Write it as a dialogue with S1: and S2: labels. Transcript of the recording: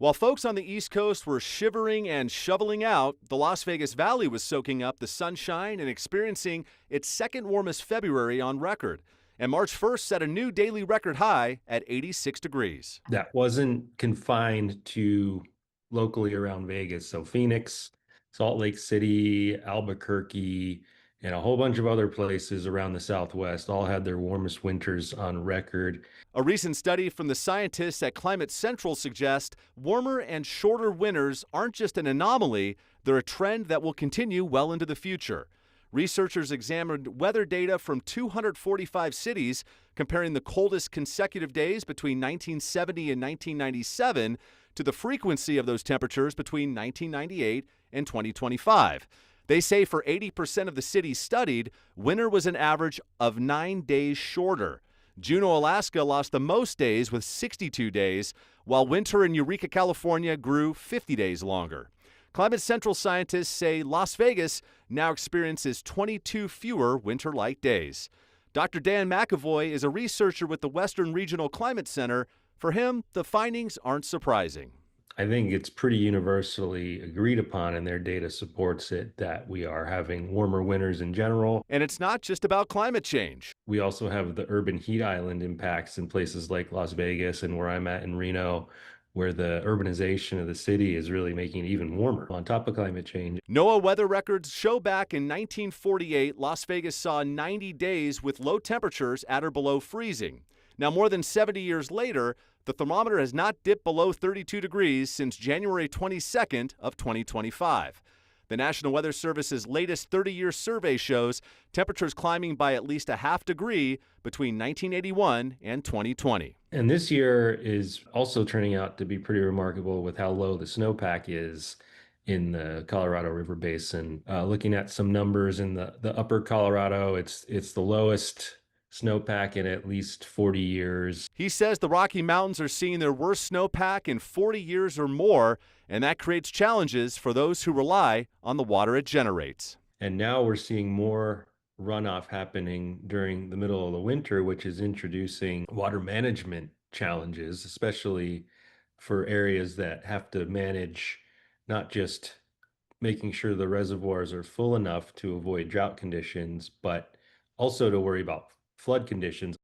S1: While folks on the East Coast were shivering and shoveling out, the Las Vegas Valley was soaking up the sunshine and experiencing its second warmest February on record. And March 1st set a new daily record high at 86 degrees.
S2: That wasn't confined to locally around Vegas. So Phoenix, Salt Lake City, Albuquerque, and a whole bunch of other places around the Southwest all had their warmest winters on record.
S1: A recent study from the scientists at Climate Central suggests warmer and shorter winters aren't just an anomaly, they're a trend that will continue well into the future. Researchers examined weather data from 245 cities, comparing the coldest consecutive days between 1970 and 1997 to the frequency of those temperatures between 1998 and 2025. They say for 80% of the cities studied, winter was an average of 9 days shorter. Juneau, Alaska lost the most days with 62 days, while winter in Eureka, California grew 50 days longer. Climate Central scientists say Las Vegas now experiences 22 fewer winter-like days. Dr. Dan McAvoy is a researcher with the Western Regional Climate Center. For him, the findings aren't surprising.
S2: I think it's pretty universally agreed upon, and their data supports it, that we are having warmer winters in general.
S1: And it's not just about climate change.
S2: We also have the urban heat island impacts in places like Las Vegas and where I'm at in Reno, where the urbanization of the city is really making it even warmer on top of climate change.
S1: NOAA weather records show back in 1948, Las Vegas saw 90 days with low temperatures at or below freezing. Now, more than 70 years later, the thermometer has not dipped below 32 degrees since January 22nd of 2025. The National Weather Service's latest 30-year survey shows temperatures climbing by at least a half degree between 1981 and 2020.
S2: And this year is also turning out to be pretty remarkable with how low the snowpack is in the Colorado River Basin. Looking at some numbers in the upper Colorado, it's the lowest snowpack in at least 40 years.
S1: He says the Rocky Mountains are seeing their worst snowpack in 40 years or more, and that creates challenges for those who rely on the water it generates.
S2: And now we're seeing more runoff happening during the middle of the winter, which is introducing water management challenges, especially for areas that have to manage not just making sure the reservoirs are full enough to avoid drought conditions, but also to worry about flood conditions.